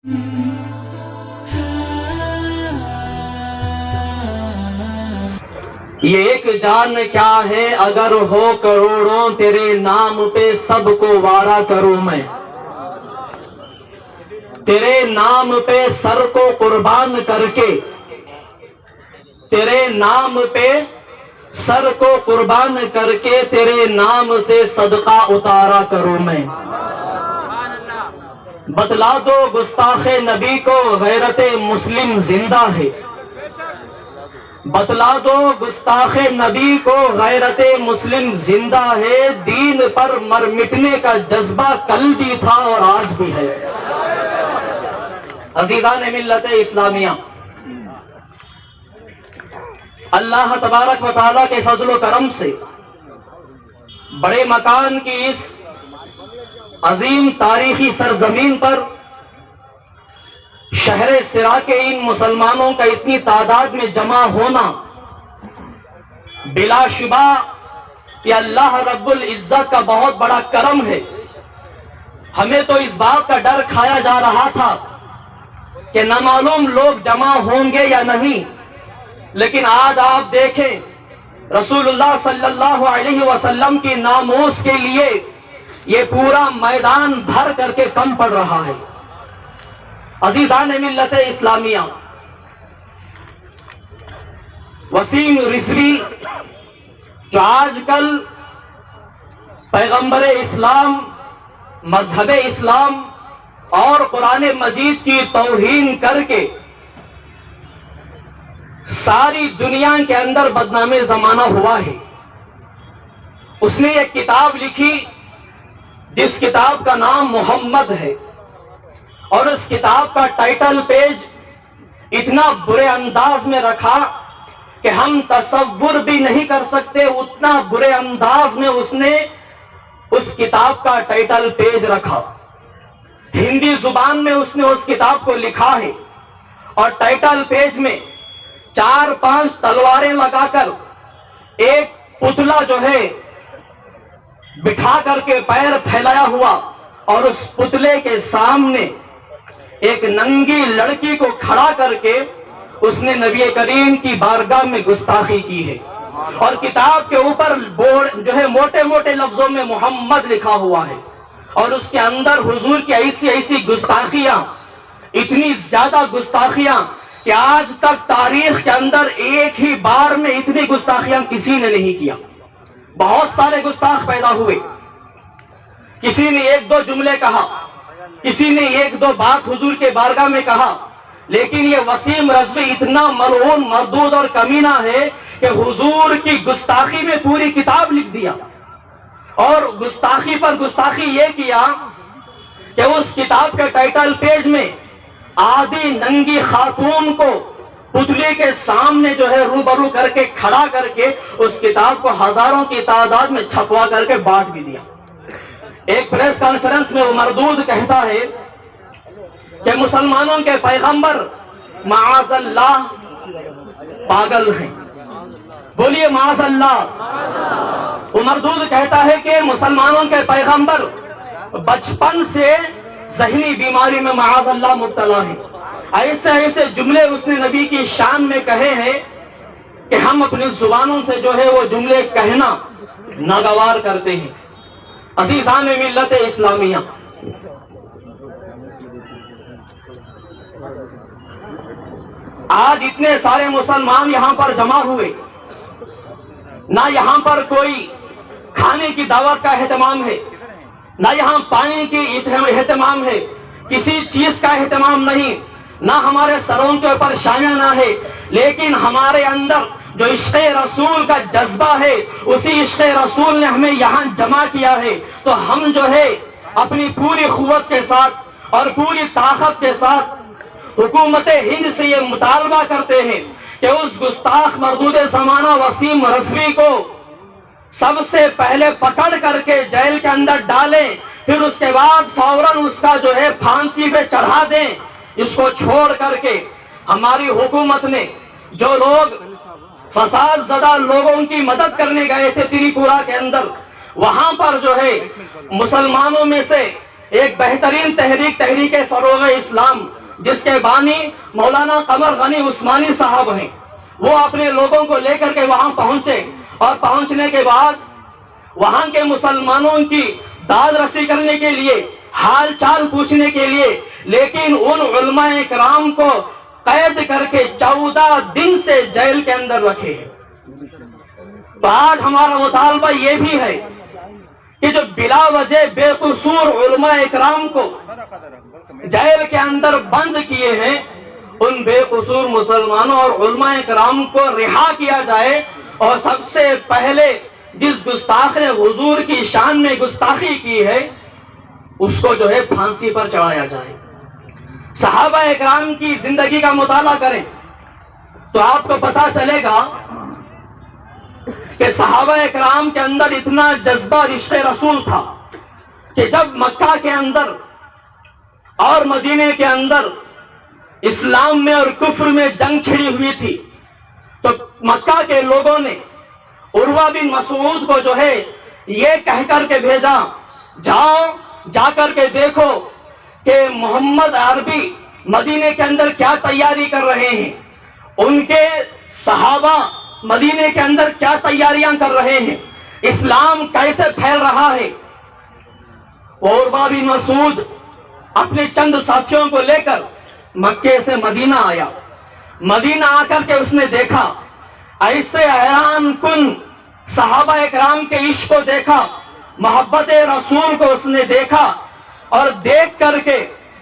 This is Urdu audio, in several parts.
یہ ایک جان کیا ہے اگر ہو کروڑوں، تیرے نام پہ سب کو وارا کروں میں، تیرے نام پہ سر کو قربان کر کے، تیرے نام پہ سر کو قربان کر کے تیرے نام سے صدقہ اتارا کروں میں۔ بتلا دو گستاخ نبی کو غیرت مسلم زندہ ہے، بتلا دو گستاخ نبی کو غیرت مسلم زندہ ہے، دین پر مر مٹنے کا جذبہ کل بھی تھا اور آج بھی ہے۔ عزیزان ملت اسلامیہ، اللہ تبارک و تعالیٰ کے فضل و کرم سے بڑے مکان کی اس عظیم تاریخی سرزمین پر شہر سرا کے ان مسلمانوں کا اتنی تعداد میں جمع ہونا بلا شبہ یہ اللہ رب العزت کا بہت بڑا کرم ہے۔ ہمیں تو اس بات کا ڈر کھایا جا رہا تھا کہ نہ معلوم لوگ جمع ہوں گے یا نہیں، لیکن آج آپ دیکھیں رسول اللہ صلی اللہ علیہ وسلم کی ناموس کے لیے یہ پورا میدان بھر کر کے کم پڑ رہا ہے۔ عزیزان ملت اسلامیہ، وسیم رضوی جو آج کل پیغمبر اسلام، مذہب اسلام اور قرآن مجید کی توہین کر کے ساری دنیا کے اندر بدنام زمانہ ہوا ہے، اس نے ایک کتاب لکھی جس کتاب کا نام محمد ہے، اور اس کتاب کا ٹائٹل پیج اتنا برے انداز میں رکھا کہ ہم تصور بھی نہیں کر سکتے، اتنا برے انداز میں اس نے اس کتاب کا ٹائٹل پیج رکھا۔ ہندی زبان میں اس نے اس کتاب کو لکھا ہے، اور ٹائٹل پیج میں 4-5 تلواریں لگا کر ایک پتلا جو ہے بٹھا کر کے پیر پھیلایا ہوا، اور اس پتلے کے سامنے ایک ننگی لڑکی کو کھڑا کر کے اس نے نبی کریم کی بارگاہ میں گستاخی کی ہے، اور کتاب کے اوپر جو ہے موٹے موٹے لفظوں میں محمد لکھا ہوا ہے، اور اس کے اندر حضور کی ایسی گستاخیاں، اتنی زیادہ گستاخیاں کہ آج تک تاریخ کے اندر ایک ہی بار میں اتنی گستاخیاں کسی نے نہیں کیا۔ بہت سارے گستاخ پیدا ہوئے، کسی نے 1-2 جملے کہا، کسی نے 1-2 بات حضور کے بارگاہ میں کہا، لیکن یہ وسیم رضوی اتنا ملعون، مردود اور کمینہ ہے کہ حضور کی گستاخی میں پوری کتاب لکھ دیا، اور گستاخی پر گستاخی یہ کیا کہ اس کتاب کے ٹائٹل پیج میں آدھی ننگی خاتون کو پتلی کے سامنے جو ہے روبرو کر کے کھڑا کر کے اس کتاب کو ہزاروں کی تعداد میں چھپوا کر کے بانٹ بھی دیا۔ ایک پریس کانفرنس میں وہ مردود کہتا ہے کہ مسلمانوں کے پیغمبر معاذ اللہ پاگل ہیں، بولیے معاذ اللہ۔ وہ مردود کہتا ہے کہ مسلمانوں کے پیغمبر بچپن سے ذہنی بیماری میں معاذ اللہ مبتلا ہیں۔ ایسے جملے اس نے نبی کی شان میں کہے ہیں کہ ہم اپنی زبانوں سے جو ہے وہ جملے کہنا ناگوار کرتے ہیں۔ عزیزان ملت اسلامیہ، آج اتنے سارے مسلمان یہاں پر جمع ہوئے، نہ یہاں پر کوئی کھانے کی دعوت کا اہتمام ہے، نہ یہاں پانی کی اہتمام ہے، کسی چیز کا اہتمام نہیں، نہ ہمارے سروں کے اوپر شائنہ ہے، لیکن ہمارے اندر جو عشق رسول کا جذبہ ہے، اسی عشق رسول نے ہمیں یہاں جمع کیا ہے۔ تو ہم جو ہے اپنی پوری قوت کے ساتھ اور پوری طاقت کے ساتھ حکومت ہند سے یہ مطالبہ کرتے ہیں کہ اس گستاخ مردود زمانہ وسیم رضوی کو سب سے پہلے پکڑ کر کے جیل کے اندر ڈالیں، پھر اس کے بعد فوراً اس کا جو ہے پھانسی پہ چڑھا دیں۔ اس کو چھوڑ کر کے ہماری حکومت نے جو لوگ فساد زدہ لوگوں کی مدد کرنے گئے تھے تریپورہ کے اندر، وہاں پر جو ہے مسلمانوں میں سے ایک بہترین تحریک فروغ اسلام جس کے بانی مولانا قمر غنی عثمانی صاحب ہیں، وہ اپنے لوگوں کو لے کر کے وہاں پہنچے، اور پہنچنے کے بعد وہاں کے مسلمانوں کی داد رسی کرنے کے لیے، حال چال پوچھنے کے لیے، لیکن ان علماء کرام کو قید کر کے 14 دن سے جیل کے اندر رکھے۔ تو آج ہمارا مطالبہ یہ بھی ہے کہ جو بلا وجہ بے قصور علماء اکرام کو جیل کے اندر بند کیے ہیں، ان بے قصور مسلمانوں اور علماء اکرام کو رہا کیا جائے، اور سب سے پہلے جس گستاخ نے حضور کی شان میں گستاخی کی ہے اس کو جو ہے پھانسی پر چڑھایا جائے۔ صحابہ اکرام کی زندگی کا مطالعہ کریں تو آپ کو پتا چلے گا کہ صحابہ اکرام کے اندر اتنا جذبہ عشق رسول تھا کہ جب مکہ کے اندر اور مدینے کے اندر اسلام میں اور کفر میں جنگ چھڑی ہوئی تھی تو مکہ کے لوگوں نے عروہ بن مسعود کو جو ہے یہ کہہ کر کے بھیجا، جاؤ جا کر کے دیکھو کہ محمد عربی مدینے کے اندر کیا تیاری کر رہے ہیں، ان کے صحابہ مدینے کے اندر کیا تیاریاں کر رہے ہیں، اسلام کیسے پھیل رہا ہے۔ عروہ بن مسعود اپنے چند ساتھیوں کو لے کر مکے سے مدینہ آیا۔ مدینہ آ کر کے اس نے دیکھا، ایسے حیران کن صحابہ اکرام کے عشق کو دیکھا، محبت رسول کو اس نے دیکھا، اور دیکھ کر کے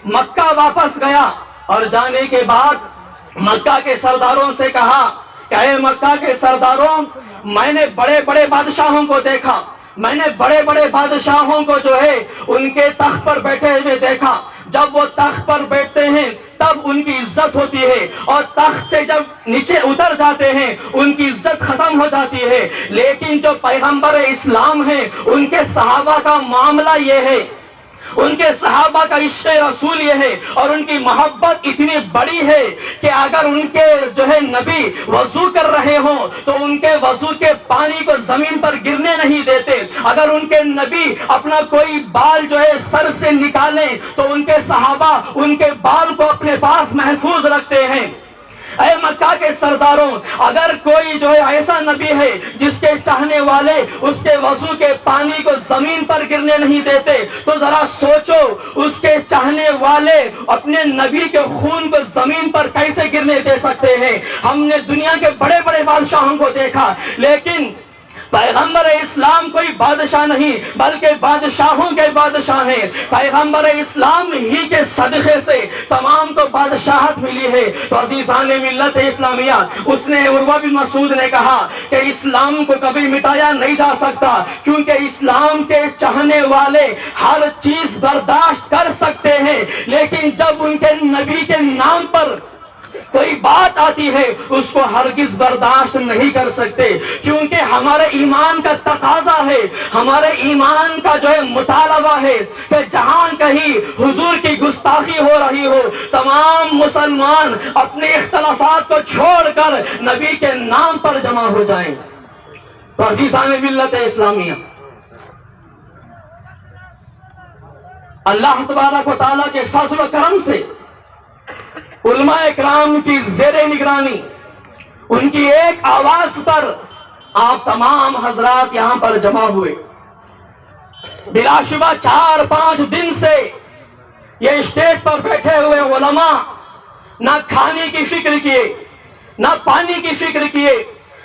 مکہ واپس گیا، اور جانے کے بعد مکہ کے سرداروں سے کہا کہ اے مکہ کے سرداروں، میں نے بڑے بڑے بادشاہوں کو دیکھا، میں نے بڑے بڑے بادشاہوں کو جو ہے ان کے تخت پر بیٹھے ہوئے دیکھا، جب وہ تخت پر بیٹھتے ہیں تب ان کی عزت ہوتی ہے، اور تخت سے جب نیچے اتر جاتے ہیں ان کی عزت ختم ہو جاتی ہے، لیکن جو پیغمبر اسلام ہیں ان کے صحابہ کا معاملہ یہ ہے، ان کے صحابہ کا عشق رسول یہ ہے، اور ان کی محبت اتنی بڑی ہے کہ اگر ان کے جو ہے نبی وضو کر رہے ہوں تو ان کے وضو کے پانی کو زمین پر گرنے نہیں دیتے، اگر ان کے نبی اپنا کوئی بال جو ہے سر سے نکالیں تو ان کے صحابہ ان کے بال کو اپنے پاس محفوظ رکھتے ہیں۔ اے مکہ کے سرداروں، اگر کوئی جو ہے ایسا نبی ہے جس کے چاہنے والے اس کے وضو کے پانی کو زمین پر گرنے نہیں دیتے تو ذرا سوچو اس کے چاہنے والے اپنے نبی کے خون کو زمین پر کیسے گرنے دے سکتے ہیں۔ ہم نے دنیا کے بڑے بڑے بادشاہوں کو دیکھا، لیکن پیغمبر اسلام کوئی بادشاہ نہیں بلکہ بادشاہوں کے بادشاہ ہیں۔ پیغمبر اسلام ہی کے صدقے سے تمام کو بادشاہت ملی ہے۔ تو عزیزان ملت اسلامیہ، اس نے عروہ بن مسعود نے کہا کہ اسلام کو کبھی مٹایا نہیں جا سکتا، کیونکہ اسلام کے چاہنے والے ہر چیز برداشت کر سکتے ہیں، لیکن جب ان کے نبی کے نام پر کوئی بات آتی ہے اس کو ہرگز برداشت نہیں کر سکتے، کیونکہ ہمارے ایمان کا تقاضا ہے، ہمارے ایمان کا جو ہے مطالبہ ہے کہ جہاں کہیں حضور کی گستاخی ہو رہی ہو تمام مسلمان اپنے اختلافات کو چھوڑ کر نبی کے نام پر جمع ہو جائیں۔ تو عزیزان ملت اسلامیہ، اللہ تبارک و تعالیٰ کے فضل و کرم سے علماء اکرام کی زیر نگرانی، ان کی ایک آواز پر آپ تمام حضرات یہاں پر جمع ہوئے۔ بلا شبہ 4-5 دن سے یہ اسٹیج پر بیٹھے ہوئے علماء نہ کھانے کی فکر کیے، نہ پانی کی فکر کیے،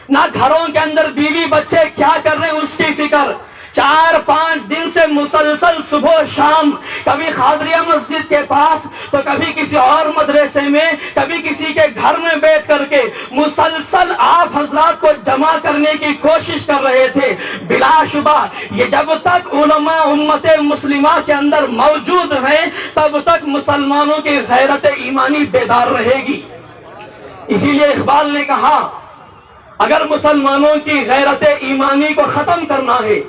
نہ گھروں کے اندر بیوی بچے کیا کر رہے ہیں اس کی فکر۔ 4-5 دن سے مسلسل صبح و شام کبھی خادریہ مسجد کے پاس تو کبھی کسی اور مدرسے میں، کبھی کسی کے گھر میں بیٹھ کر کے مسلسل آپ حضرات کو جمع کرنے کی کوشش کر رہے تھے۔ بلا شبہ یہ جب تک علماء امت مسلمہ کے اندر موجود ہیں تب تک مسلمانوں کی غیرت ایمانی بیدار رہے گی۔ اسی لیے اقبال نے کہا اگر مسلمانوں کی غیرت ایمانی کو ختم کرنا ہے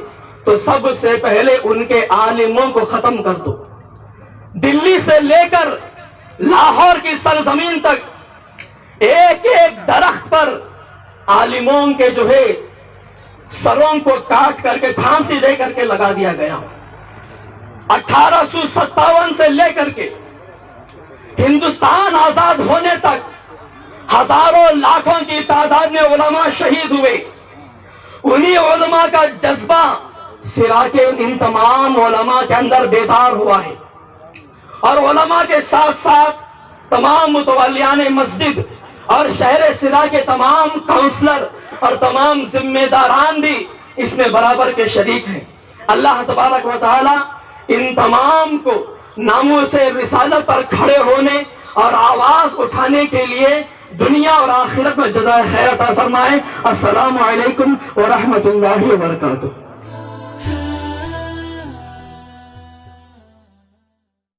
تو سب سے پہلے ان کے عالموں کو ختم کر دو۔ دلی سے لے کر لاہور کی سرزمین تک ایک ایک درخت پر عالموں کے جو ہے سروں کو کاٹ کر کے پھانسی دے کر کے لگا دیا گیا۔ 1857 سے لے کر کے ہندوستان آزاد ہونے تک ہزاروں لاکھوں کی تعداد میں علماء شہید ہوئے. انہی علماء کا جذبہ سرا کے ان تمام علماء کے اندر بیدار ہوا ہے، اور علماء کے ساتھ ساتھ تمام متولیان مسجد اور شہر سرا کے تمام کونسلر اور تمام ذمہ داران بھی اس میں برابر کے شریک ہیں. اللہ تبارک و تعالی ان تمام کو ناموس رسالت پر کھڑے ہونے اور آواز اٹھانے کے لیے دنیا اور آخرت میں جزائے خیر عطا فرمائے. السلام علیکم ورحمۃ اللہ وبرکاتہ.